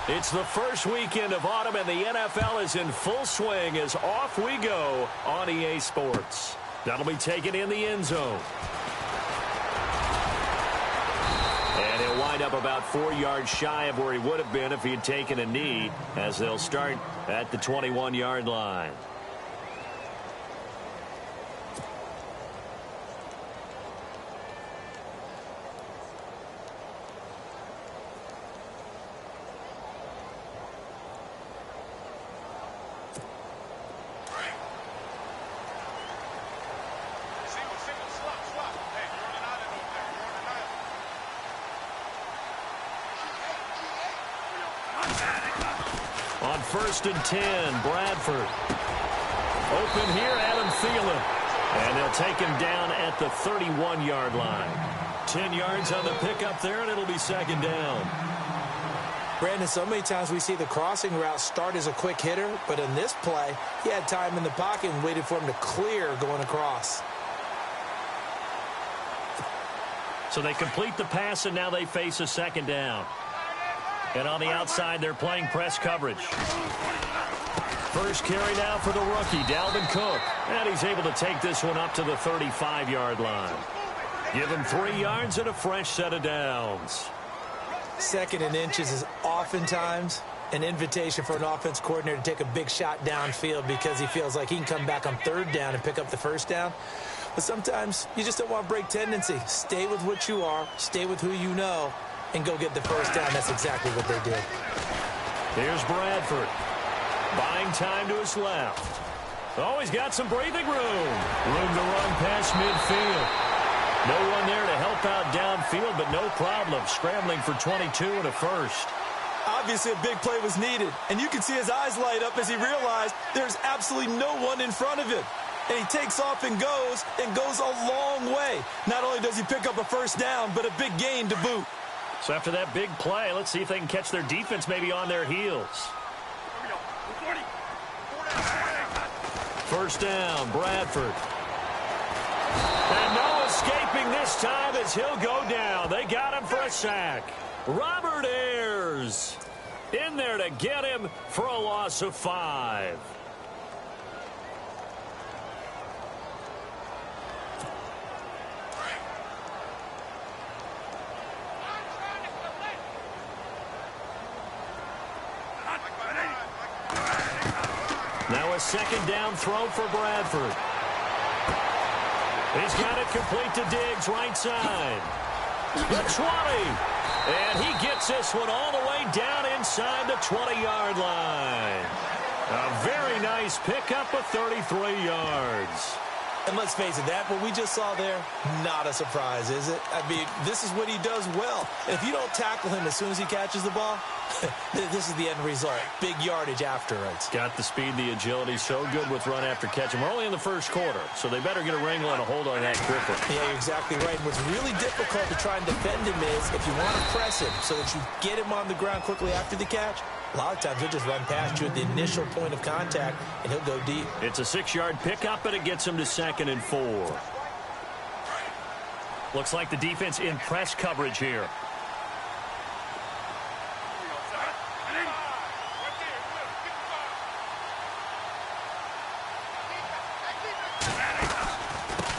It's the first weekend of autumn, and the NFL is in full swing as off we go on EA Sports. That'll be taken in the end zone. And he'll wind up about 4 yards shy of where he would have been if he had taken a knee, as they'll start at the 21-yard line. On 1st and 10, Bradford. Open here, Adam Thielen. And they'll take him down at the 31-yard line. 10 yards on the pickup there, and it'll be 2nd down. Brandon, so many times we see the crossing route start as a quick hitter, but in this play, he had time in the pocket and waited for him to clear going across. So they complete the pass, and now they face a 2nd down. And on the outside, they're playing press coverage. First carry now for the rookie, Dalvin Cook. And he's able to take this one up to the 35-yard line. Give him 3 yards and a fresh set of downs. 2nd and inches is oftentimes an invitation for an offense coordinator to take a big shot downfield because he feels like he can come back on 3rd down and pick up the 1st down. But sometimes you just don't want to break tendency. Stay with what you are. Stay with who you know. And go get the 1st down. That's exactly what they did. Here's Bradford. Buying time to his left. Oh, he's got some breathing room. Room to run past midfield. No one there to help out downfield, but no problem scrambling for 22 and a first. Obviously, a big play was needed. And you can see his eyes light up as he realized there's absolutely no one in front of him. And he takes off and goes a long way. Not only does he pick up a 1st down, but a big gain to boot. So after that big play, let's see if they can catch their defense maybe on their heels. 1st down, Bradford. And no escaping this time as he'll go down. They got him for a sack. Robert Ayers in there to get him for a loss of 5. Now a 2nd down throw for Bradford. He's got it complete to Diggs, right side. The 20. And he gets this one all the way down inside the 20-yard line. A very nice pickup of 33 yards. And let's face it, that what we just saw there, not a surprise, is it? I mean, this is what he does well. And if you don't tackle him as soon as he catches the ball, this is the end result. Big yardage afterwards. Got the speed, the agility, so good with run after catch. And we're only in the 1st quarter, so they better get a wrangle and a hold on that quickly. Yeah, you're exactly right. And what's really difficult to try and defend him is if you want to press him so that you get him on the ground quickly after the catch, a lot of times he'll just run past you at the initial point of contact, and he'll go deep. It's a 6-yard pickup, but it gets him to 2nd and 4. Looks like the defense in press coverage here.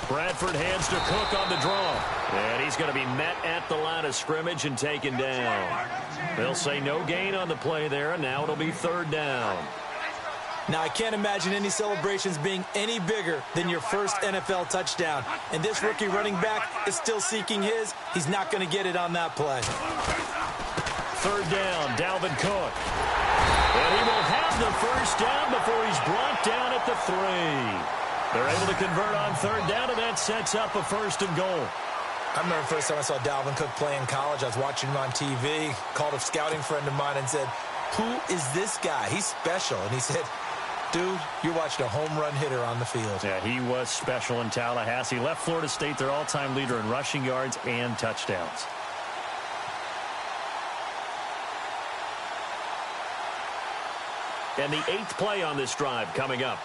Bradford hands to Cook on the draw. And he's going to be met at the line of scrimmage and taken down. They'll say no gain on the play there, and now it'll be 3rd down. Now, I can't imagine any celebrations being any bigger than your first NFL touchdown. And this rookie running back is still seeking his. He's not going to get it on that play. 3rd down, Dalvin Cook. And he will have the 1st down before he's brought down at the 3. They're able to convert on 3rd down, and that sets up a 1st and goal. I remember the first time I saw Dalvin Cook play in college. I was watching him on TV, called a scouting friend of mine and said, "Who is this guy? He's special." And he said, "Dude, you're watching a home run hitter on the field." Yeah, he was special in Tallahassee. Left Florida State their all-time leader in rushing yards and touchdowns. And the 8th play on this drive coming up.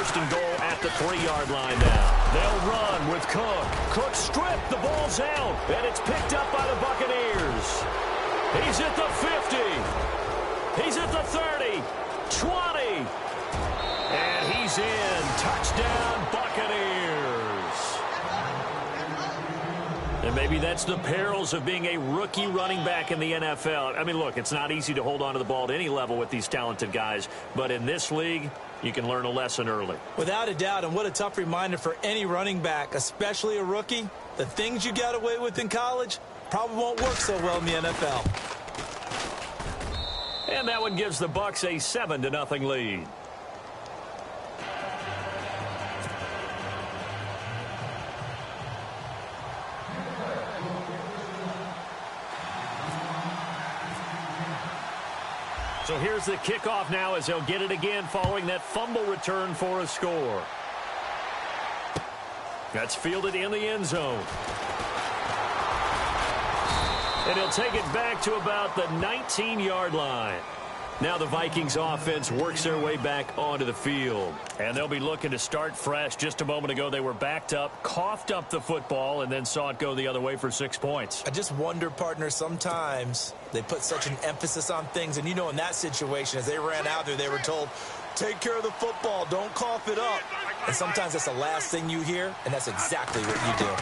first and goal at the 3-yard line now. They'll run with Cook. Cook stripped. The ball's out, and it's picked up by the Buccaneers. He's at the 50. He's at the 30. 20. And he's in. Touchdown, Buccaneers. And maybe that's the perils of being a rookie running back in the NFL. I mean, look, it's not easy to hold on to the ball at any level with these talented guys. But in this league, you can learn a lesson early. Without a doubt, and what a tough reminder for any running back, especially a rookie. The things you got away with in college probably won't work so well in the NFL. And that one gives the Bucs a 7-0 lead. So here's the kickoff now as they'll get it again following that fumble return for a score. That's fielded in the end zone. And he'll take it back to about the 19-yard line. Now the Vikings offense works their way back onto the field. And they'll be looking to start fresh. Just a moment ago, they were backed up, coughed up the football, and then saw it go the other way for 6 points. I just wonder, partner, sometimes they put such an emphasis on things. And, you know, in that situation, as they ran out there, they were told, take care of the football, don't cough it up. And sometimes that's the last thing you hear, and that's exactly what you do.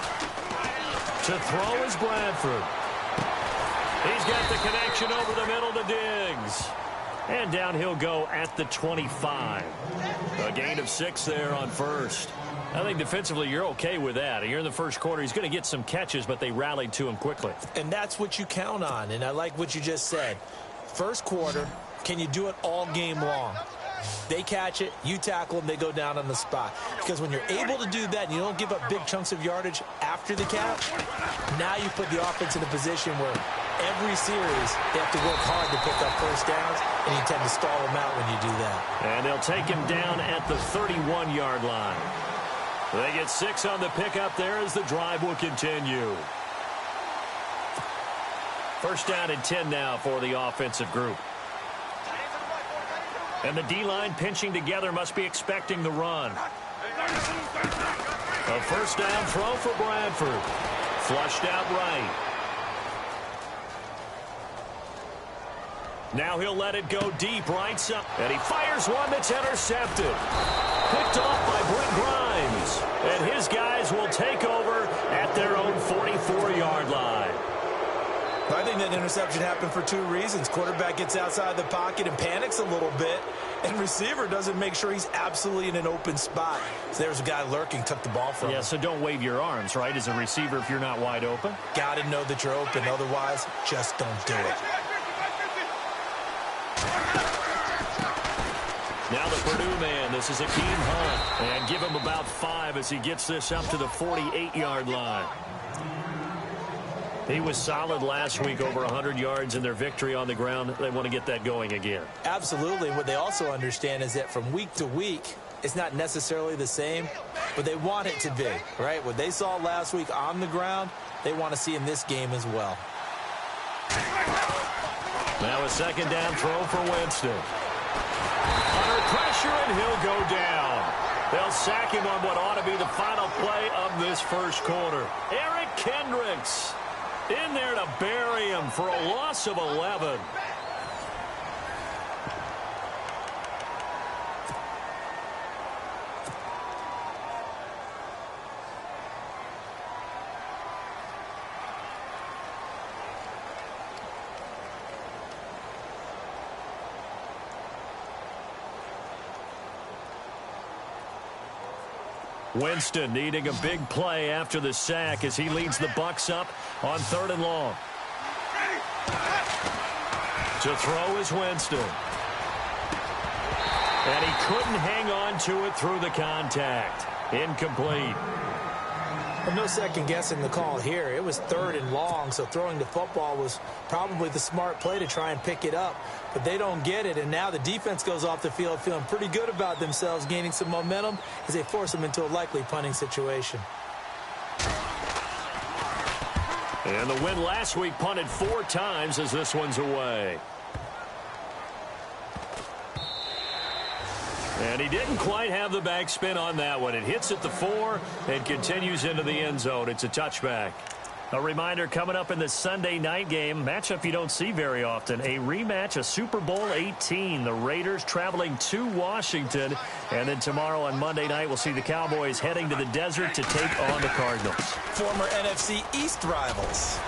To throw is Bradford. He's got the connection over the middle to Diggs. And down he'll go at the 25. A gain of 6 there on first. I think defensively you're okay with that. Here in the first quarter, he's going to get some catches, but they rallied to him quickly. And that's what you count on, and I like what you just said. First quarter, can you do it all game long? They catch it, you tackle them, they go down on the spot. Because when you're able to do that and you don't give up big chunks of yardage after the catch, now you put the offense in a position where every series they have to work hard to pick up first downs, and you tend to stall them out when you do that. And they'll take him down at the 31-yard line. They get 6 on the pickup there as the drive will continue. First down and 10 now for the offensive group. And the D-line pinching together must be expecting the run. A first down throw for Bradford. Flushed out right. Now he'll let it go deep right side. And he fires one that's intercepted. Picked off by Brent Grimes. And his guys will take over at their own 44-yard line. I think that interception happened for 2 reasons. Quarterback gets outside the pocket and panics a little bit, and receiver doesn't make sure he's absolutely in an open spot. So there's a guy lurking, took the ball from him. Yeah, so don't wave your arms, right, as a receiver if you're not wide open. Got to know that you're open. Otherwise, just don't do it. Now the Purdue man, this is Akeem Hunt. And give him about 5 as he gets this up to the 48-yard line. He was solid last week, over 100 yards in their victory on the ground. They want to get that going again. Absolutely. What they also understand is that from week to week, it's not necessarily the same, but they want it to be, right? What they saw last week on the ground, they want to see in this game as well. Now a second down throw for Winston. Under pressure, and he'll go down. They'll sack him on what ought to be the final play of this first quarter. Eric Kendricks in there to bury him for a loss of 11. Winston needing a big play after the sack as he leads the Bucs up on 3rd and long. To throw is Winston. And he couldn't hang on to it through the contact. Incomplete. Well, no second guessing the call here. It was 3rd and long, so throwing the football was probably the smart play to try and pick it up. But they don't get it, and now the defense goes off the field feeling pretty good about themselves, gaining some momentum as they force them into a likely punting situation. And the win last week punted 4 times as this one's away. And he didn't quite have the backspin on that one. It hits at the 4 and continues into the end zone. It's a touchback. A reminder coming up in the Sunday night game, matchup you don't see very often, a rematch of Super Bowl 18. The Raiders traveling to Washington. And then tomorrow on Monday night, we'll see the Cowboys heading to the desert to take on the Cardinals. Former NFC East rivals.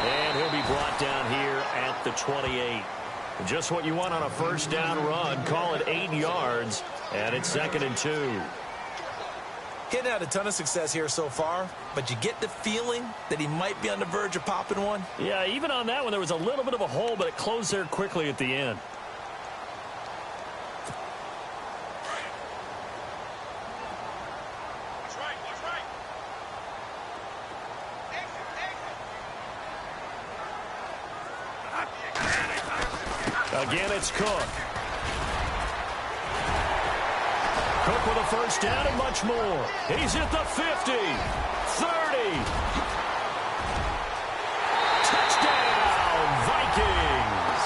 And he'll be brought down here at the 28. Just what you want on a first down run. Call it 8 yards, and it's 2nd and 2. Getting had a ton of success here so far, but you get the feeling that he might be on the verge of popping one. Yeah, even on that one, there was a little bit of a hole, but it closed there quickly at the end. Again, it's Cook. Cook with a first down and much more. He's at the 50, 30. Touchdown, Vikings.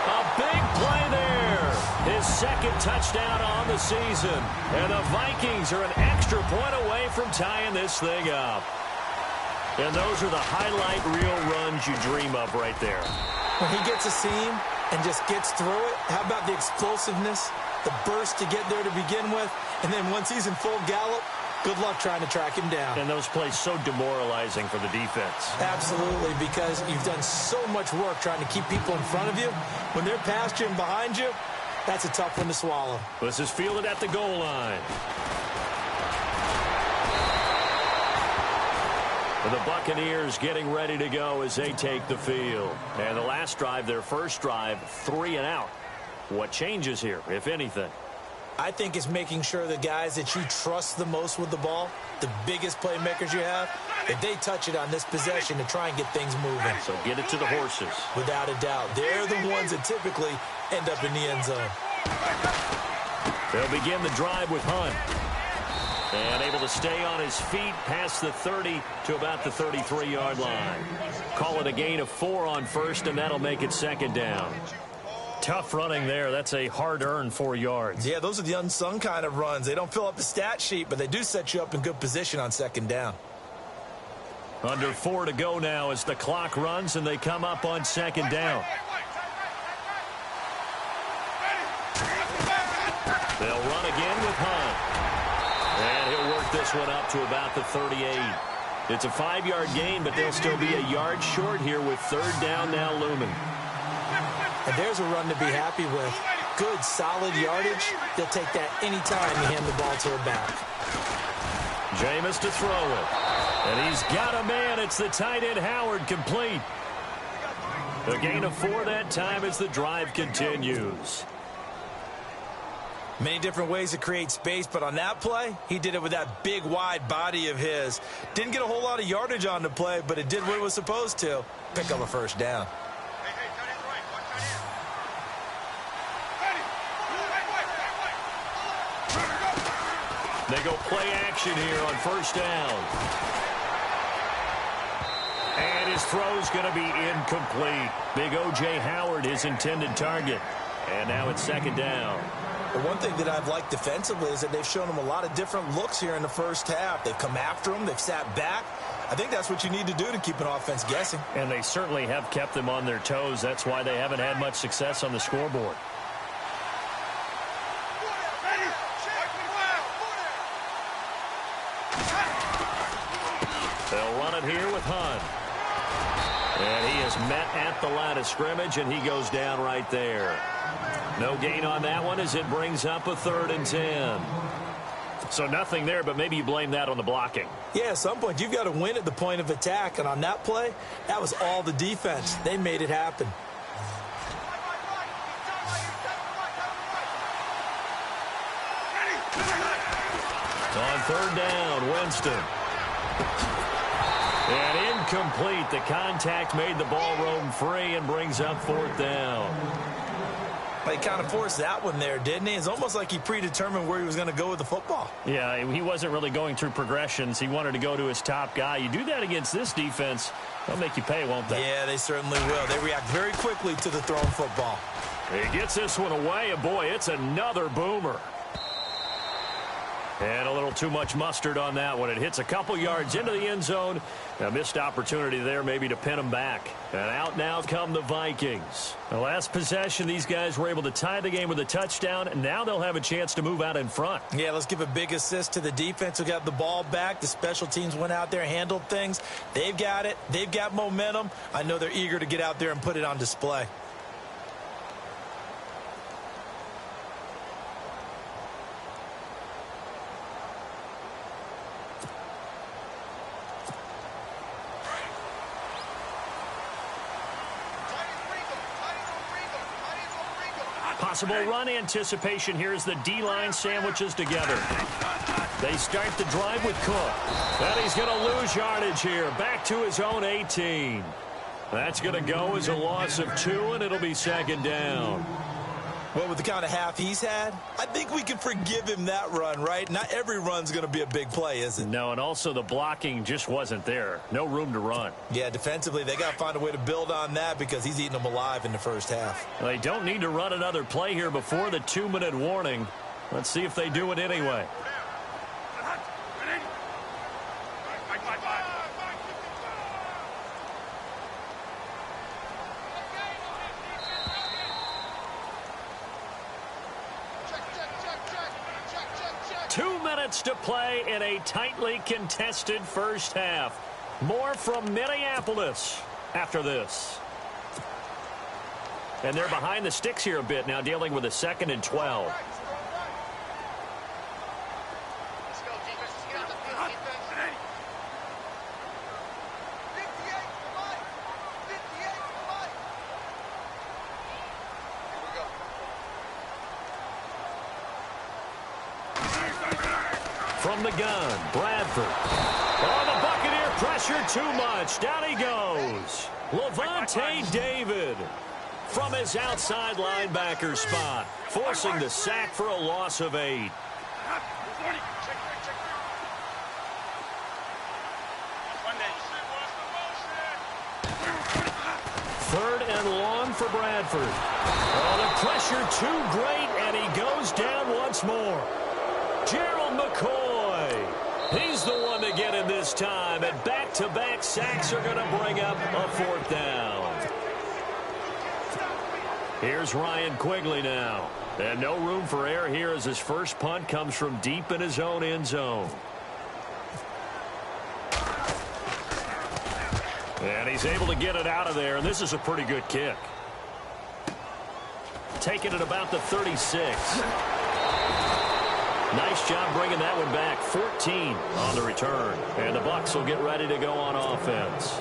A big play there. His 2nd touchdown on the season. And the Vikings are an extra point away from tying this thing up. And those are the highlight reel runs you dream of right there. When he gets a seam and just gets through it, how about the explosiveness, the burst to get there to begin with, and then once he's in full gallop, good luck trying to track him down. And those plays so demoralizing for the defense. Absolutely, because you've done so much work trying to keep people in front of you. When they're past you and behind you, that's a tough one to swallow. This is fielded at the goal line. The Buccaneers getting ready to go as they take the field. And the last drive, their first drive, 3 and out. What changes here, if anything? I think it's making sure the guys that you trust the most with the ball, the biggest playmakers you have, that they touch it on this possession to try and get things moving. So get it to the horses. Without a doubt. They're the ones that typically end up in the end zone. They'll begin the drive with Hunt. And able to stay on his feet past the 30 to about the 33-yard line. Call it a gain of 4 on first, and that'll make it 2nd down. Tough running there. That's a hard-earned 4 yards. Yeah, those are the unsung kind of runs. They don't fill up the stat sheet, but they do set you up in good position on 2nd down. Under 4 to go now as the clock runs, and they come up on 2nd down. They'll run again with Hunt. And he'll work this one up to about the 38. It's a 5-yard gain, but they'll still be a yard short here with 3rd down now looming. And there's a run to be happy with. Good, solid yardage. They'll take that anytime you hand the ball to a back. Jameis to throw it. And he's got a man. It's the tight end Howard, complete. A gain of 4 that time as the drive continues. Many different ways to create space, but on that play, he did it with that big, wide body of his. Didn't get a whole lot of yardage on the play, but it did what it was supposed to. Pick up a first down. They go play action here on first down. And his throw's going to be incomplete. Big O.J. Howard, his intended target. And now it's 2nd down. The one thing that I've liked defensively is that they've shown him a lot of different looks here in the first half. They've come after him. They've sat back. I think that's what you need to do to keep an offense guessing. And they certainly have kept them on their toes. That's why they haven't had much success on the scoreboard. They'll run it here with Hunt. And he is met at the line of scrimmage, and he goes down right there. No gain on that one as it brings up a 3rd and 10. So nothing there, but maybe you blame that on the blocking. Yeah, at some point you've got to win at the point of attack, and on that play, that was all the defense. They made it happen. On 3rd down, Winston. And incomplete. The contact made the ball roam free and brings up 4th down. He kind of forced that one there, didn't he? It's almost like he predetermined where he was going to go with the football. Yeah, he wasn't really going through progressions. He wanted to go to his top guy. You do that against this defense, they'll make you pay, won't they? Yeah, they certainly will. They react very quickly to the thrown football. He gets this one away, and boy, it's another boomer. And a little too much mustard on that one. It hits a couple yards into the end zone. A missed opportunity there maybe to pin them back. And out now come the Vikings. The last possession, these guys were able to tie the game with a touchdown, and now they'll have a chance to move out in front. Yeah, let's give a big assist to the defense who got the ball back. The special teams went out there, handled things. They've got it. They've got momentum. I know they're eager to get out there and put it on display. Possible run anticipation here as the D-line sandwiches together. They start the drive with Cook. And he's going to lose yardage here. Back to his own 18. That's going to go as a loss of 2, and it'll be second down. Well, with the kind of half he's had, I think we can forgive him that run, right? Not every run's going to be a big play, is it? No, and also the blocking just wasn't there. No room to run. Yeah, defensively, they got to find a way to build on that because he's eating them alive in the first half. They don't need to run another play here before the 2-minute warning. Let's see if they do it anyway. To play in a tightly contested first half. More from Minneapolis after this. And they're behind the sticks here a bit now, dealing with a 2nd and 12. From the gun, Bradford. Oh, the Buccaneer pressure too much. Down he goes. Levante David from his outside linebacker spot, forcing the sack for a loss of 8. Third and long for Bradford. Oh, the pressure too great, and he goes down once more. Gerald McCoy. He's the one to get in this time, and back-to-back sacks are going to bring up a 4th down. Here's Ryan Quigley now. And no room for error here as his first punt comes from deep in his own end zone. And he's able to get it out of there, and this is a pretty good kick. Taking it about the 36. Nice job bringing that one back. 14 on the return. And the Bucs will get ready to go on offense.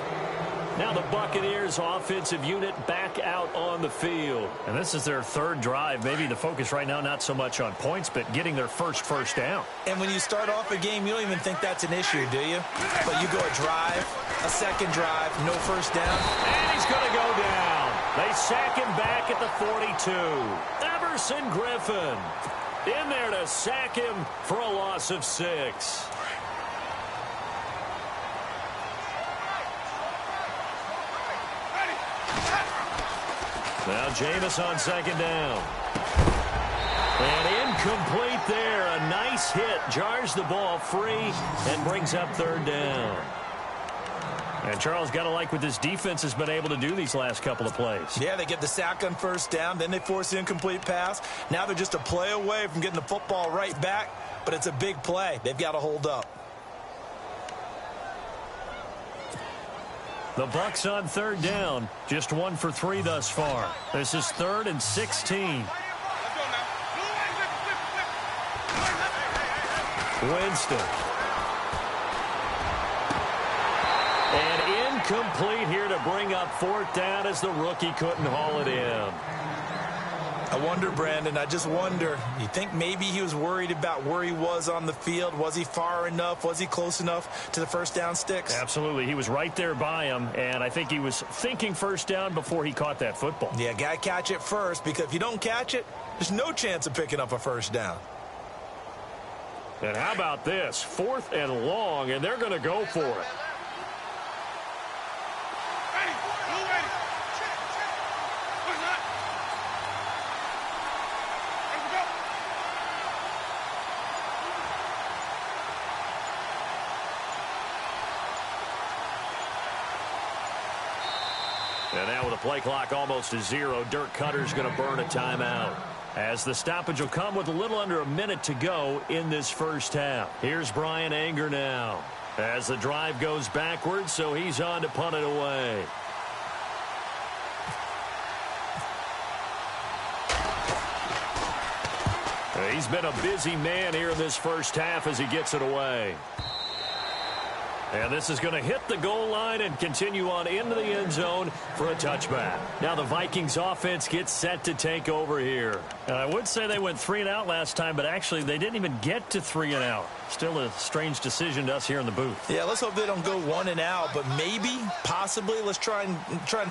Now the Buccaneers offensive unit back out on the field. And this is their 3rd drive. Maybe the focus right now not so much on points, but getting their first down. And when you start off a game, you don't even think that's an issue, do you? But you go a drive, a 2nd drive, no first down. And he's going to go down. They sack him back at the 42. Everson Griffin in there to sack him for a loss of 6. Now Jameis on 2nd down. And incomplete there. A nice hit. Jars the ball free and brings up 3rd down. And Charles, got to like what this defense has been able to do these last couple of plays. Yeah, they get the sack on 1st down, then they force the incomplete pass. Now they're just a play away from getting the football right back, but it's a big play. They've got to hold up. The Bucs on 3rd down, just 1 for 3 thus far. This is 3rd and 16. Winston. And incomplete here to bring up 4th down as the rookie couldn't haul it in. I wonder, Brandon, I just wonder, you think maybe he was worried about where he was on the field? Was he far enough? Was he close enough to the first down sticks? Absolutely. He was right there by him, and I think he was thinking first down before he caught that football. Yeah, got to catch it first, because if you don't catch it, there's no chance of picking up a first down. And how about this? 4th and long, and they're going to go for it. And now with the play clock almost to 0, Dirk Cutter's going to burn a timeout. As the stoppage will come with a little under a minute to go in this first half. Here's Brian Anger now. As the drive goes backwards, so he's on to punt it away. He's been a busy man here in this first half as he gets it away. And this is going to hit the goal line and continue on into the end zone for a touchback. Now the Vikings offense gets set to take over here. I would say they went 3-and-out last time, but actually they didn't even get to 3-and-out. Still a strange decision to us here in the booth. Yeah, let's hope they don't go 1-and-out, but maybe, possibly, let's try and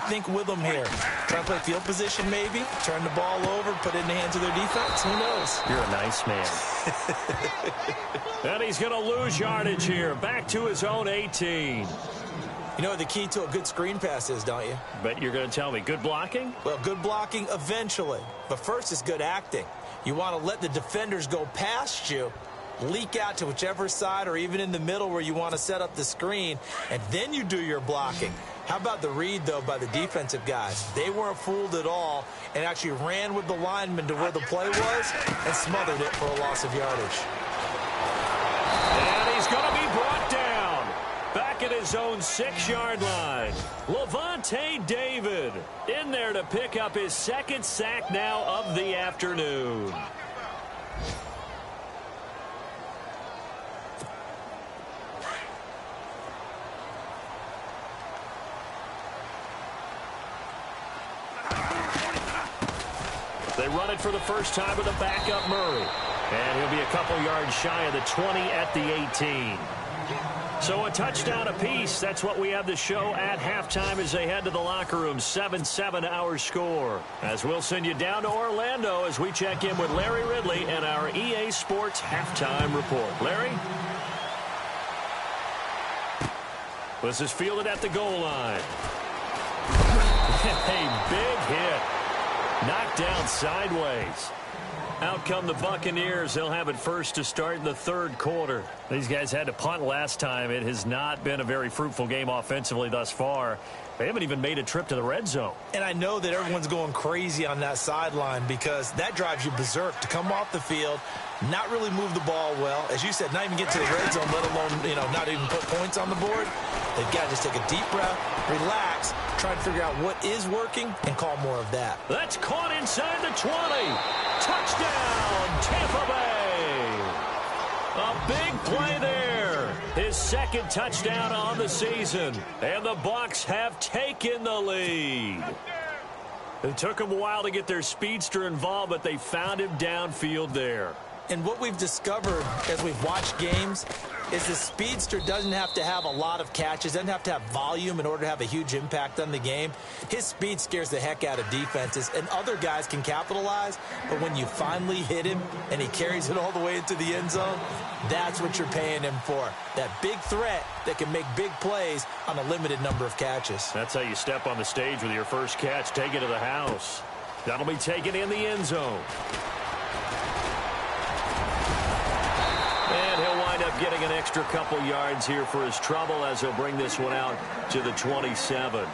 think with them here. Try and play field position maybe, turn the ball over, put it in the hands of their defense. Who knows? You're a nice man. And he's going to lose yardage here. Back to his own 18. You know what the key to a good screen pass is, don't you? But you're going to tell me good blocking? Well, good blocking eventually. But first is good acting. You want to let the defenders go past you, leak out to whichever side or even in the middle where you want to set up the screen, and then you do your blocking. How about the read, though, by the defensive guys? They weren't fooled at all and actually ran with the lineman to where the play was and smothered it for a loss of yardage. And he's going to be brought down back at his own 6-yard line. Levante David in there to pick up his second sack now of the afternoon. They run it for the first time with a backup Murray. And he'll be a couple yards shy of the 20 at the 18. So a touchdown apiece. That's what we have the show at halftime as they head to the locker room. 7-7 our score. As we'll send you down to Orlando as we check in with Larry Ridley and our EA Sports halftime report. Larry? This is fielded at the goal line. A big hit. Knocked down sideways. Out come the Buccaneers. They'll have it first to start in the third quarter. These guys had to punt last time. It has not been a very fruitful game offensively thus far. They haven't even made a trip to the red zone. And I know that everyone's going crazy on that sideline because that drives you berserk to come off the field, not really move the ball well. As you said, not even get to the red zone, let alone, not even put points on the board. They've got to just take a deep breath, relax, try to figure out what is working, and call more of that. That's caught inside the 20. Touchdown, Tampa Bay. A big play there. His second touchdown on the season. And the Bucs have taken the lead. It took them a while to get their speedster involved, but they found him downfield there. And what we've discovered as we've watched games is the speedster doesn't have to have a lot of catches, doesn't have to have volume in order to have a huge impact on the game. His speed scares the heck out of defenses, and other guys can capitalize, but when you finally hit him and he carries it all the way into the end zone, that's what you're paying him for. That big threat that can make big plays on a limited number of catches. That's how you step on the stage with your first catch, take it to the house. That'll be taken in the end zone. And he'll wind up getting an extra couple yards here for his trouble as he'll bring this one out to the 27.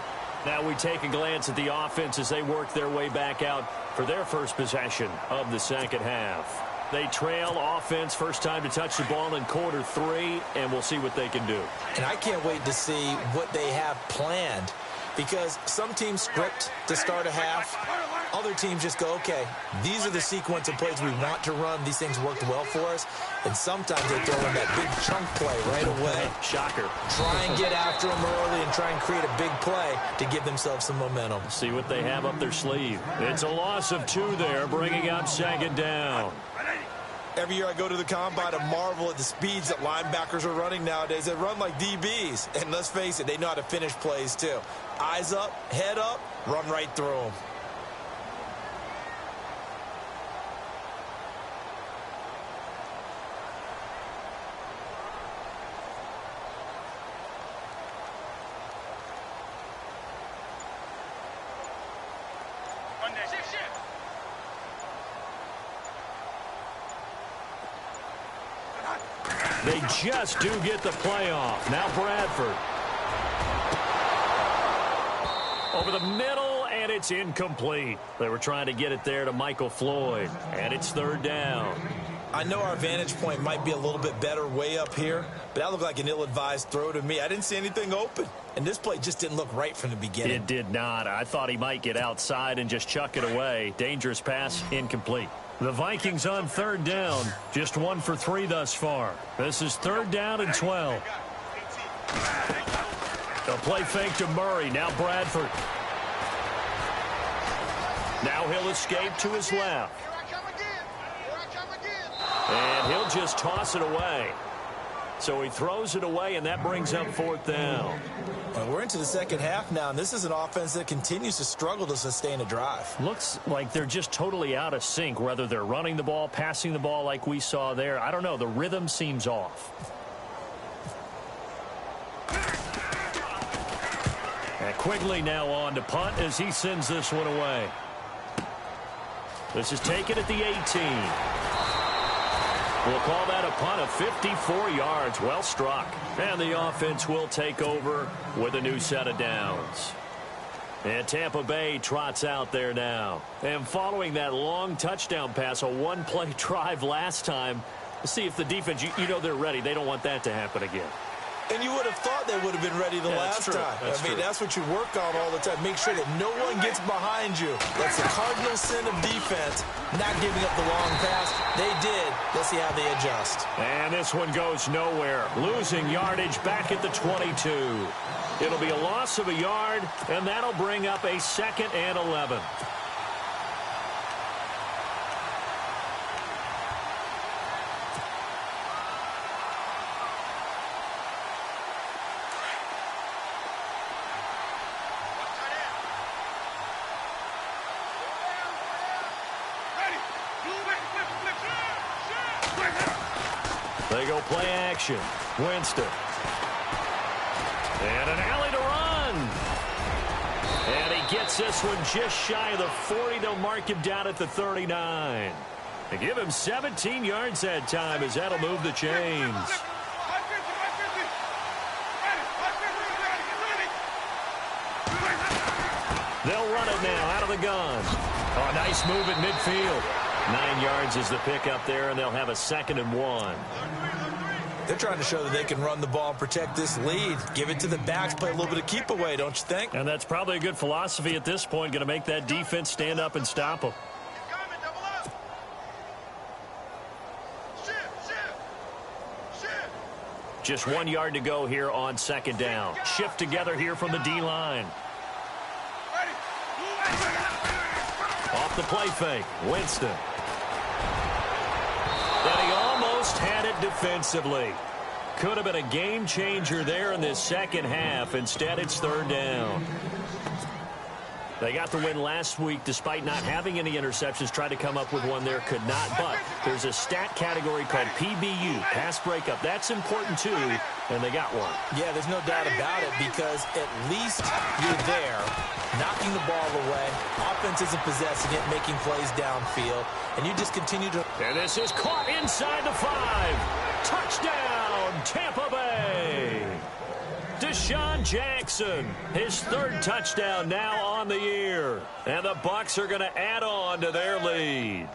Now we take a glance at the offense as they work their way back out for their first possession of the second half. They trail offense, first time to touch the ball in quarter 3, and we'll see what they can do. And I can't wait to see what they have planned, because some teams script to start a half. Other teams just go, okay, these are the sequence of plays we want to run. These things worked well for us. And sometimes they throw in that big chunk play right away. Shocker. Try and get after them early and try and create a big play to give themselves some momentum. See what they have up their sleeve. It's a loss of 2 there, bringing up second down. Every year I go to the combine and marvel at the speeds that linebackers are running nowadays. They run like DBs. And let's face it, they know how to finish plays too. Eyes up, head up, run right through them. They just do get the playoff. Now Bradford. Over the middle, and it's incomplete. They were trying to get it there to Michael Floyd, and it's third down. I know our vantage point might be a little bit better way up here, but that looked like an ill-advised throw to me. I didn't see anything open, and this play just didn't look right from the beginning. It did not. I thought he might get outside and just chuck it away. Dangerous pass, incomplete. The Vikings on third down, just 1 for 3 thus far. This is third down and 12. A play fake to Murray, now Bradford. Now he'll escape to his left. And he'll just toss it away. So he throws it away, and that brings up fourth down. Well, we're into the second half now, and this is an offense that continues to struggle to sustain a drive. Looks like they're just totally out of sync, whether they're running the ball, passing the ball like we saw there. I don't know. The rhythm seems off. And Quigley now on to punt as he sends this one away. This is taken at the 18. We'll call that a punt of 54 yards. Well struck. And the offense will take over with a new set of downs. And Tampa Bay trots out there now. And following that long touchdown pass, a one-play drive last time, let's see if the defense, you know they're ready. They don't want that to happen again. And you would have thought they would have been ready the last time. That's what you work on all the time. Make sure that no one gets behind you. That's the cardinal sin of defense, not giving up the long pass. They did. Let's see how they adjust. And this one goes nowhere. Losing yardage back at the 22. It'll be a loss of a yard, and that'll bring up a 2nd and 11. They go play action. Winston. And an alley to run. And he gets this one just shy of the 40. They'll mark him down at the 39. They give him 17 yards that time as that'll move the chains. They'll run it now out of the gun. Oh, nice move at midfield. 9 yards is the pickup there, and they'll have a 2nd and 1. They're trying to show that they can run the ball and protect this lead. Give it to the backs, play a little bit of keep away, don't you think? And that's probably a good philosophy at this point, going to make that defense stand up and stop them. Just 1 yard to go here on 2nd down. Shift together here from the D-line. Off the play fake, Winston. And he almost had it defensively. Could have been a game changer there in this second half. Instead, it's third down. They got the win last week despite not having any interceptions. Tried to come up with one there, could not. But there's a stat category called PBU, pass breakup. That's important too, and they got one. Yeah, there's no doubt about it because at least you're there, knocking the ball away. Offense isn't possessing it, making plays downfield, and you just continue to... And this is caught inside the 5. Touchdown, Tampa Bay. Deshaun Jackson, his 3rd touchdown now on the year. And the Bucs are going to add on to their lead.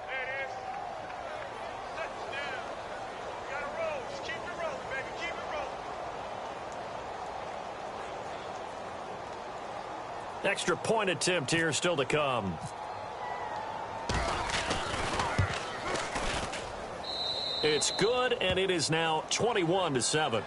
Extra point attempt here still to come. It's good, and it is now 21-7.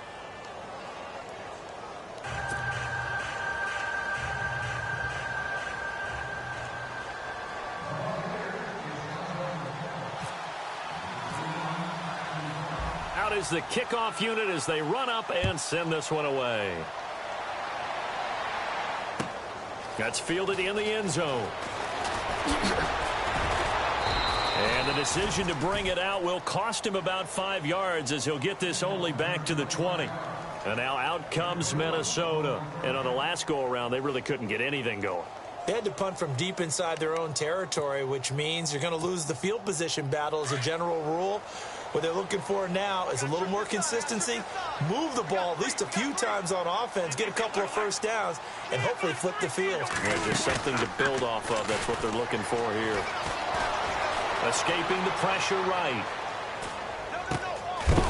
Out is the kickoff unit as they run up and send this one away. That's fielded in the end zone. And the decision to bring it out will cost him about 5 yards as he'll get this only back to the 20. And now out comes Minnesota. And on the last go-around, they really couldn't get anything going. They had to punt from deep inside their own territory, which means you're going to lose the field position battle as a general rule. What they're looking for now is a little more consistency, move the ball at least a few times on offense, get a couple of first downs, and hopefully flip the field. Yeah, just something to build off of. That's what they're looking for here. Escaping the pressure right.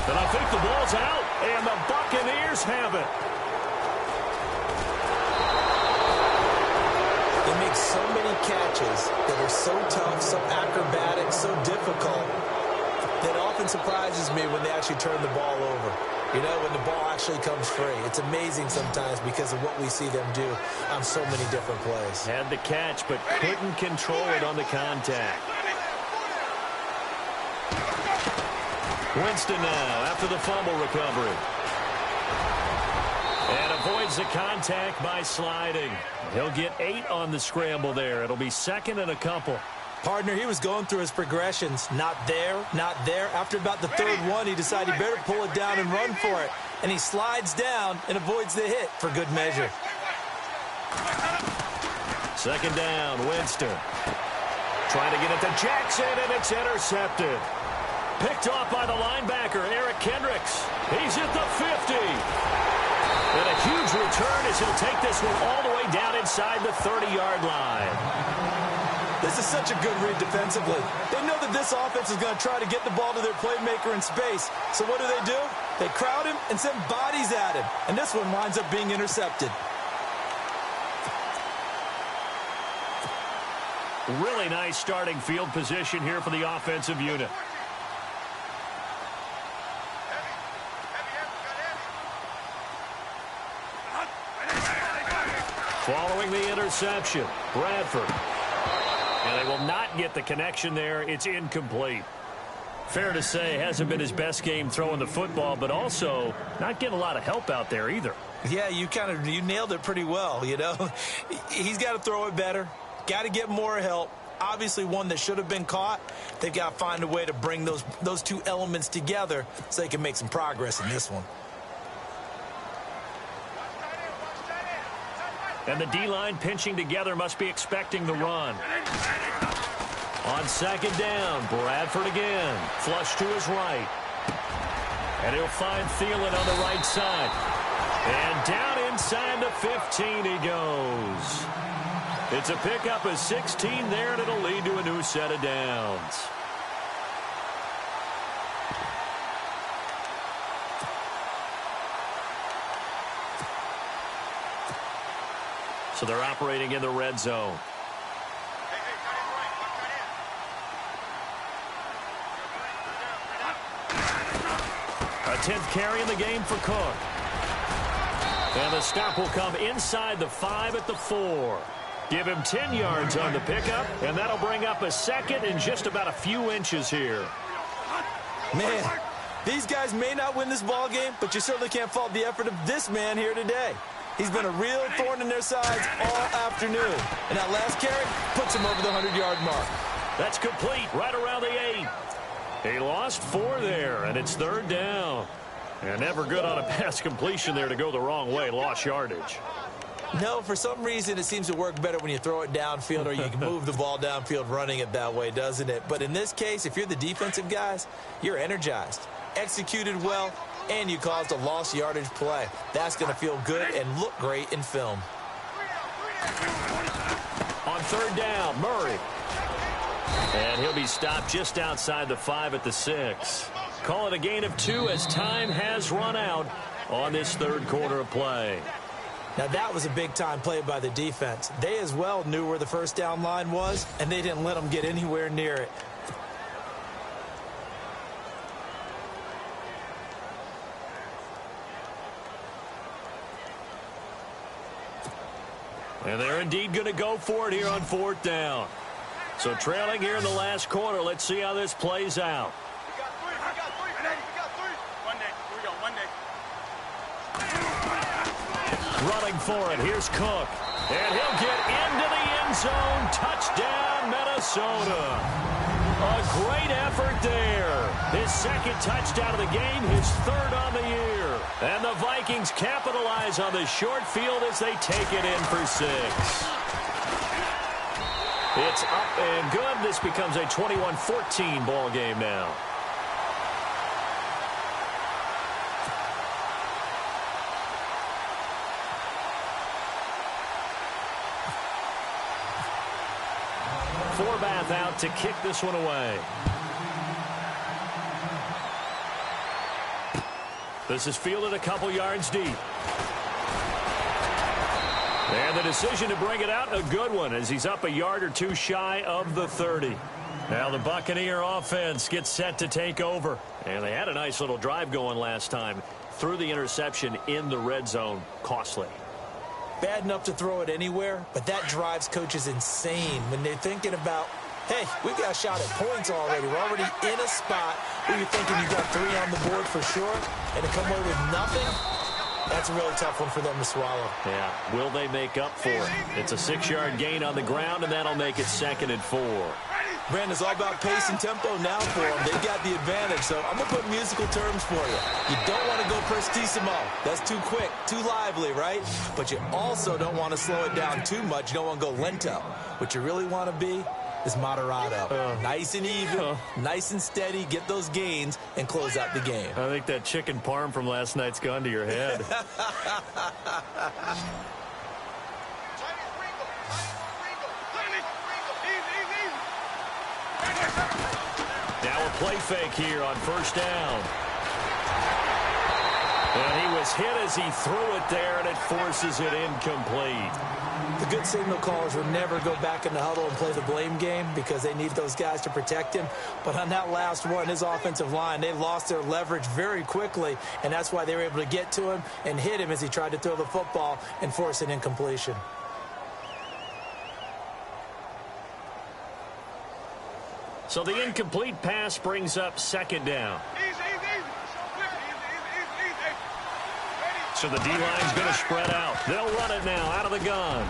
And I think the ball's out, and the Buccaneers have it. They make so many catches that are so tough, so acrobatic, so difficult, that often surprises me when they actually turn the ball over. You know, when the ball actually comes free. It's amazing sometimes because of what we see them do on so many different plays. Had the catch, but couldn't control it on the contact. Winston now after the fumble recovery. And avoids the contact by sliding. He'll get 8 on the scramble there. It'll be second and a couple. Partner, he was going through his progressions. Not there, not there. After about the third one, he decided he better pull it down and run for it. And he slides down and avoids the hit for good measure. Second down, Winston. Trying to get it to Jackson, and it's intercepted. Picked off by the linebacker, Eric Kendricks. He's at the 50. And a huge return as he'll take this one all the way down inside the 30-yard line. This is such a good read defensively. They know that this offense is going to try to get the ball to their playmaker in space. So what do? They crowd him and send bodies at him. And this one winds up being intercepted. Really nice starting field position here for the offensive unit. Following the interception, Bradford. And they will not get the connection there. It's incomplete. Fair to say, hasn't been his best game throwing the football, but also not getting a lot of help out there either. Yeah, you nailed it pretty well, you know. He's got to throw it better. Got to get more help. Obviously one that should have been caught. They've got to find a way to bring those two elements together so they can make some progress in this one. And the D-line pinching together must be expecting the run. On second down, Bradford again. Flush to his right. And he'll find Thielen on the right side. And down inside the 15 he goes. It's a pickup of 16 there, and it'll lead to a new set of downs. So they're operating in the red zone. A 10th carry in the game for Cook. And the stop will come inside the 5 at the 4. Give him 10 yards on the pickup, and that'll bring up a second in just about a few inches here. Man, these guys may not win this ball game, but you certainly can't fault the effort of this man here today. He's been a real thorn in their sides all afternoon. And that last carry puts him over the 100-yard mark. That's complete right around the 8. He lost 4 there, and it's third down. And never good on a pass completion there to go the wrong way. Lost yardage. No, for some reason it seems to work better when you throw it downfield or you can move the ball downfield running it that way, doesn't it? But in this case, if you're the defensive guys, you're energized, executed well, and you caused a lost yardage play. That's going to feel good and look great in film. On third down, Murray. And he'll be stopped just outside the 5 at the 6. Call it a gain of 2 as time has run out on this third quarter of play. Now that was a big-time play by the defense. They as well knew where the first down line was, and they didn't let them get anywhere near it. And they're indeed going to go for it here on fourth down. So trailing here in the last quarter, let's see how this plays out. We got three. Monday. Here we go, Monday. Running for it, here's Cook. And he'll get into the end zone. Touchdown, Minnesota. A great effort there. His second touchdown of the game, his third on the year. And the Vikings capitalize on the short field as they take it in for 6. It's up and good. This becomes a 21-14 ball game now. Horvath out to kick this one away. This is fielded a couple yards deep. And the decision to bring it out, a good one, as he's up a yard or two shy of the 30. Now the Buccaneer offense gets set to take over. And they had a nice little drive going last time. Threw the interception in the red zone. Costly. Bad enough to throw it anywhere, but that drives coaches insane when they're thinking about, hey, we've got a shot at points already. We're already in a spot where you're thinking you've got 3 on the board for sure, and to come away with nothing, that's a really tough one for them to swallow. Yeah, will they make up for it? It's a 6-yard gain on the ground, and that'll make it 2nd and 4. Brandon, it's all about pace and tempo now for them. They've got the advantage, so I'm going to put musical terms for you. You don't want to go prestissimo. That's too quick, too lively, right? But you also don't want to slow it down too much. You don't want to go lento. What you really want to be is moderato. Nice and even, nice and steady, get those gains, and close out the game. I think that chicken parm from last night's gone to your head. Now a play fake here on 1st down. And he was hit as he threw it there, and it forces it incomplete. The good signal callers would never go back in the huddle and play the blame game because they need those guys to protect him. But on that last one, his offensive line, they lost their leverage very quickly, and that's why they were able to get to him and hit him as he tried to throw the football and force an incompletion. So the incomplete pass brings up 2nd down. So the D-line's going to spread out. They'll run it now out of the gun.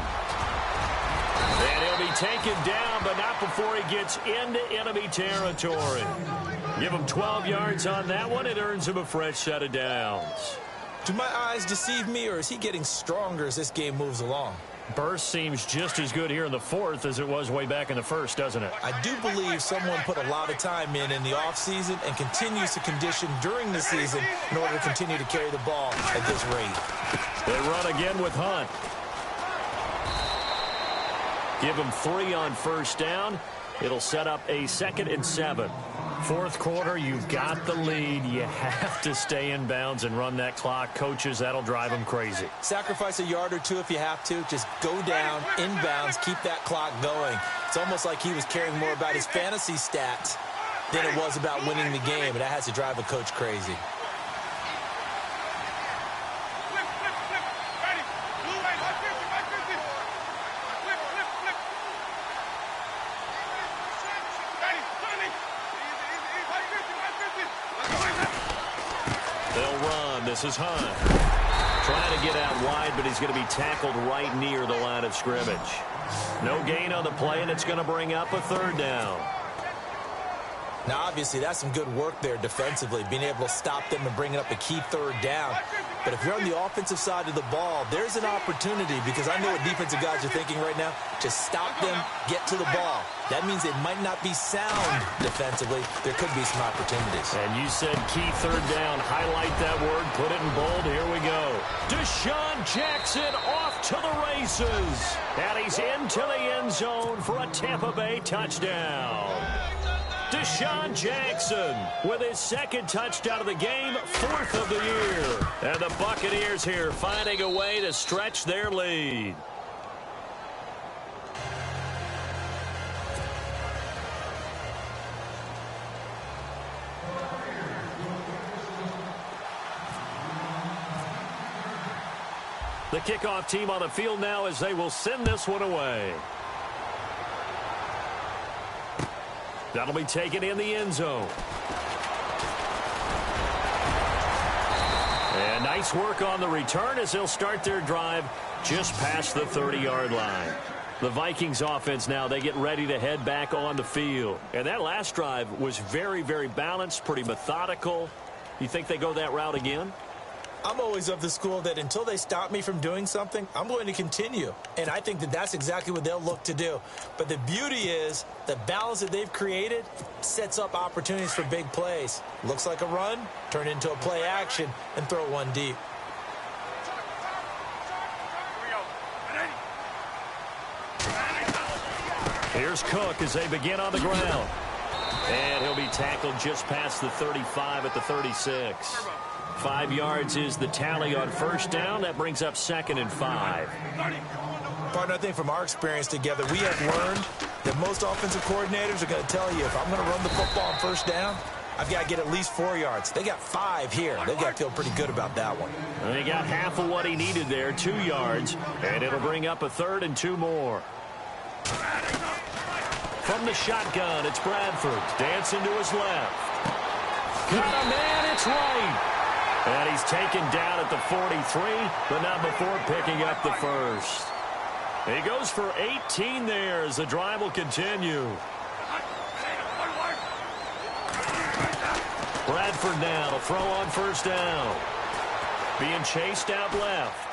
And he'll be taken down, but not before he gets into enemy territory. Give him 12 yards on that one. It earns him a fresh set of downs. Do my eyes deceive me, or is he getting stronger as this game moves along? Burst seems just as good here in the 4th as it was way back in the 1st, doesn't it? I do believe someone put a lot of time in the offseason and continues to condition during the season in order to continue to carry the ball at this rate. They run again with Hunt. Give him 3 on 1st down. It'll set up a 2nd and 7. 4th quarter, you've got the lead. You have to stay in bounds and run that clock. Coaches, that'll drive them crazy. Sacrifice a yard or two if you have to. Just go down, in bounds, keep that clock going. It's almost like he was caring more about his fantasy stats than it was about winning the game, and that has to drive a coach crazy. This is Hunt. Trying to get out wide, but he's going to be tackled right near the line of scrimmage. No gain on the play, and it's going to bring up a 3rd down. Now, obviously, that's some good work there defensively, being able to stop them and bringing up a key 3rd down. But if you're on the offensive side of the ball, there's an opportunity, because I know what defensive guys are thinking right now. Just stop them, get to the ball. That means it might not be sound defensively. There could be some opportunities. And you said key 3rd down. Highlight that word. Put it in bold. Here we go. Deshaun Jackson off to the races. And he's into the end zone for a Tampa Bay touchdown. Deshaun Jackson with his 2nd touchdown of the game, 4th of the year. And the Buccaneers here finding a way to stretch their lead. The kickoff team on the field now as they will send this one away. That'll be taken in the end zone. And nice work on the return as they'll start their drive just past the 30-yard line. The Vikings offense now, they get ready to head back on the field. And that last drive was very, very balanced, pretty methodical. You think they go that route again? I'm always of the school that until they stop me from doing something, I'm going to continue. And I think that that's exactly what they'll look to do. But the beauty is the balance that they've created sets up opportunities for big plays. Looks like a run, turn into a play action, and throw one deep. Here's Cook as they begin on the ground. And he'll be tackled just past the 35 at the 36. 5 yards is the tally on first down. That brings up 2nd and 5. Partner, I think from our experience together, we have learned that most offensive coordinators are going to tell you, if I'm going to run the football on first down, I've got to get at least 4 yards. They got 5 here. They've got to feel pretty good about that one. And he got half of what he needed there, 2 yards. And it'll bring up a 3rd and 2 more. From the shotgun, it's Bradford. Dancing to his left. Got a man, it's right. And he's taken down at the 43, but not before picking up the first. He goes for 18 there as the drive will continue. Bradford now to throw on first down. Being chased out left.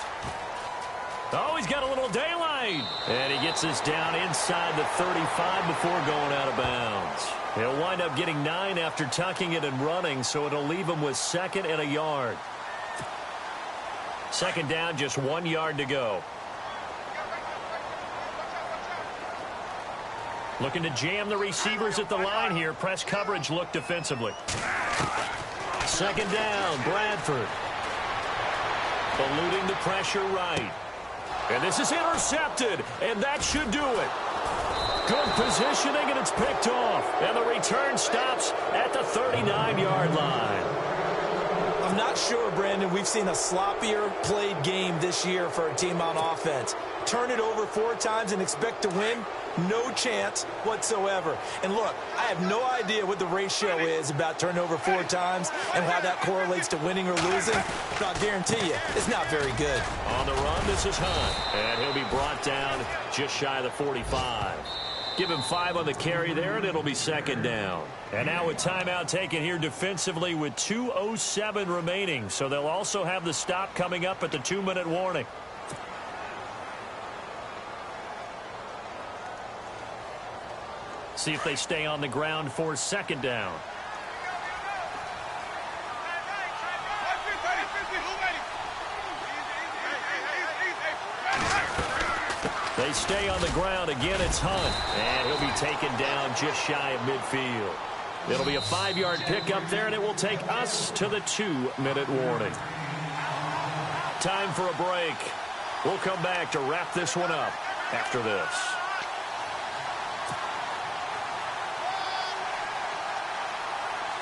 Oh, he's got a little daylight. And he gets this down inside the 35 before going out of bounds. He'll wind up getting 9 after tucking it and running, so it'll leave him with 2nd and a yard. 2nd down, just 1 yard to go. Looking to jam the receivers at the line here. Press coverage look defensively. 2nd down, Bradford. Eluding the pressure right. And this is intercepted, and that should do it. Good positioning, and it's picked off. And the return stops at the 39-yard line. I'm not sure, Brandon, we've seen a sloppier played game this year for a team on offense. Turn it over 4 times and expect to win? No chance whatsoever. And look, I have no idea what the ratio is about turning over 4 times and how that correlates to winning or losing. But I'll guarantee you, it's not very good. On the run, this is Hunt. And he'll be brought down just shy of the 45. Give him 5 on the carry there, and it'll be 2nd down. And now with timeout taken here defensively with 2:07 remaining. So they'll also have the stop coming up at the 2-minute warning. See if they stay on the ground for 2nd down. They stay on the ground. Again, it's Hunt. And he'll be taken down just shy of midfield. It'll be a 5-yard pickup there, and it will take us to the 2-minute warning. Time for a break. We'll come back to wrap this one up after this.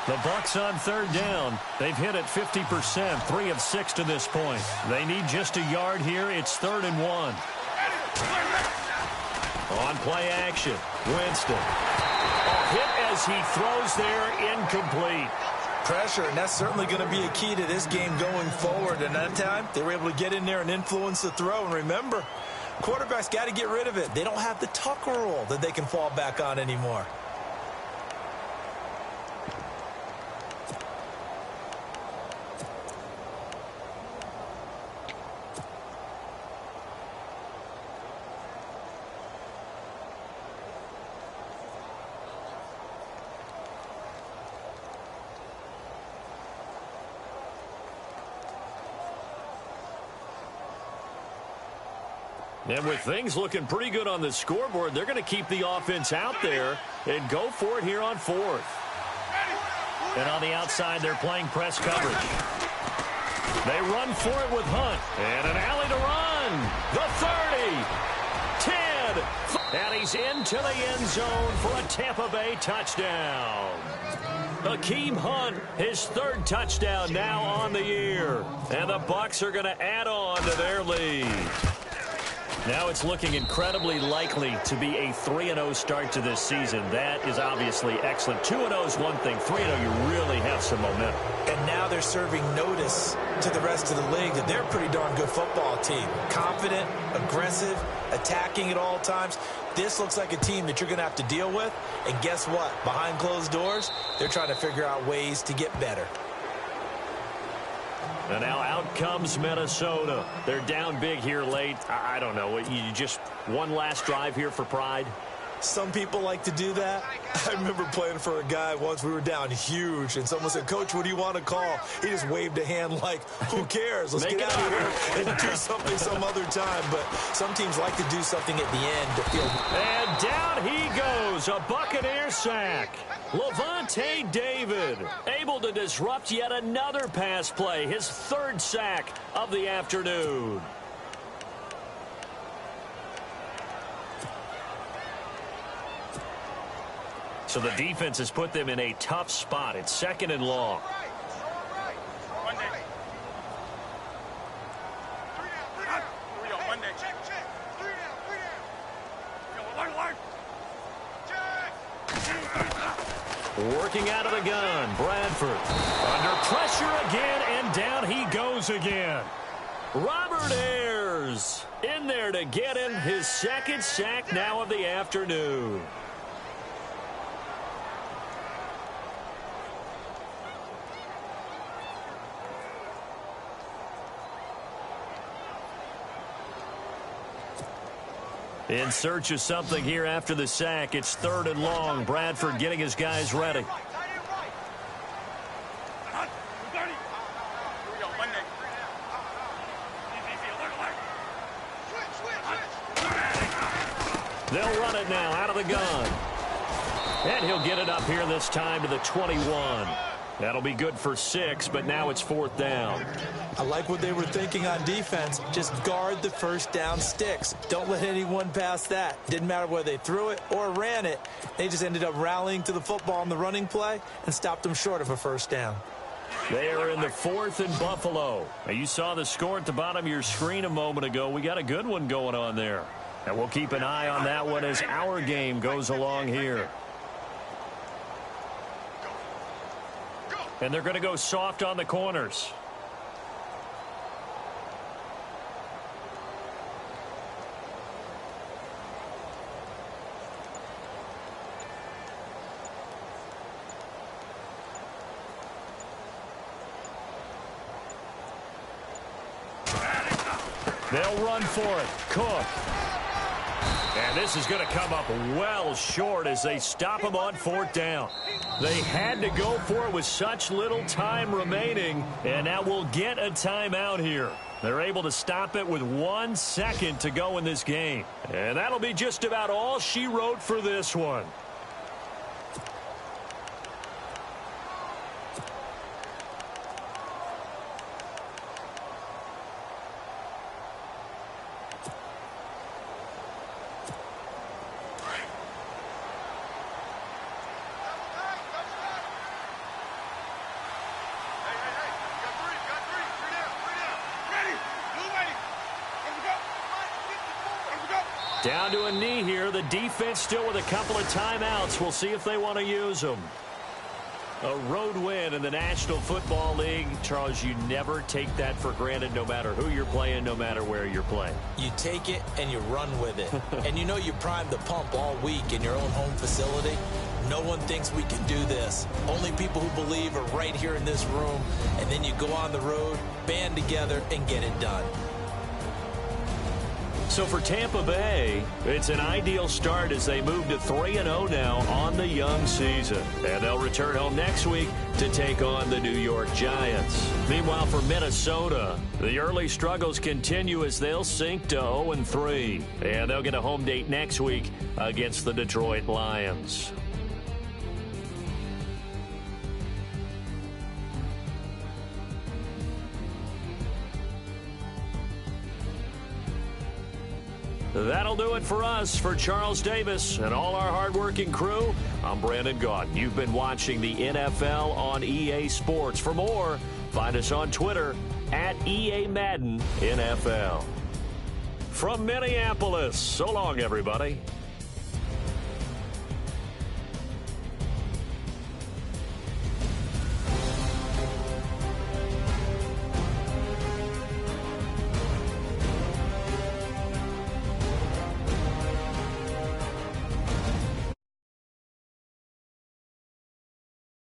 The Bucs on 3rd down. They've hit it 50%, 3 of 6 to this point. They need just a yard here. It's 3rd and 1. On play action, Winston. A hit as he throws there, incomplete. Pressure, and that's certainly going to be a key to this game going forward. And that time, they were able to get in there and influence the throw. And remember, quarterbacks got to get rid of it. They don't have the Tucker rule that they can fall back on anymore. And with things looking pretty good on the scoreboard, they're going to keep the offense out there and go for it here on 4th. And on the outside, they're playing press coverage. They run for it with Hunt. And an alley to run. The 30, 10, and he's into the end zone for a Tampa Bay touchdown. Hakeem Hunt, his 3rd touchdown now on the year. And the Bucs are going to add on to their lead. Now it's looking incredibly likely to be a 3-0 start to this season. That is obviously excellent. 2-0 is one thing. 3-0, you really have some momentum. And now they're serving notice to the rest of the league that they're a pretty darn good football team. Confident, aggressive, attacking at all times. This looks like a team that you're going to have to deal with. And guess what? Behind closed doors, they're trying to figure out ways to get better. And now out comes Minnesota. They're down big here late. I don't know. You just one last drive here for pride? Some people like to do that. I remember playing for a guy once. We were down huge, and someone said, "Coach, what do you want to call?" He just waved a hand like, who cares? Let's get out of here and do something some other time. But some teams like to do something at the end to feel. And down he goes, a Buccaneer sack. Levante David able to disrupt yet another pass play, his third sack of the afternoon. So the defense has put them in a tough spot. It's 2nd and long. Working out of the gun, Bradford. Under pressure again, and down he goes again. Robert Ayers in there to get him his 2nd sack now of the afternoon. In search of something here after the sack. It's 3rd and long. Bradford getting his guys ready. They'll run it now out of the gun. And he'll get it up here this time to the 21. That'll be good for 6, but now it's 4th down. I like what they were thinking on defense. Just guard the first down sticks. Don't let anyone pass that. Didn't matter whether they threw it or ran it. They just ended up rallying to the football on the running play and stopped them short of a first down. They are in the 4th and Buffalo. Now, you saw the score at the bottom of your screen a moment ago. We got a good one going on there. And we'll keep an eye on that one as our game goes along here. And they're going to go soft on the corners. They'll run for it. Cook. And this is going to come up well short as they stop him on 4th down. They had to go for it with such little time remaining, and now we'll get a timeout here. They're able to stop it with 1 second to go in this game. And that'll be just about all she wrote for this one. Down to a knee here. The defense still with a couple of timeouts. We'll see if they want to use them. A road win in the National Football League. Charles, you never take that for granted no matter who you're playing, no matter where you're playing. You take it and you run with it. And you know you primed the pump all week in your own home facility. No one thinks we can do this. Only people who believe are right here in this room. And then you go on the road, band together, and get it done. So for Tampa Bay, it's an ideal start as they move to 3-0 now on the young season. And they'll return home next week to take on the New York Giants. Meanwhile, for Minnesota, the early struggles continue as they'll sink to 0-3. And they'll get a home date next week against the Detroit Lions. That'll do it for us. For Charles Davis and all our hardworking crew, I'm Brandon Gaudin. You've been watching the NFL on EA Sports. For more, find us on Twitter at EA Madden NFL. From Minneapolis, so long, everybody.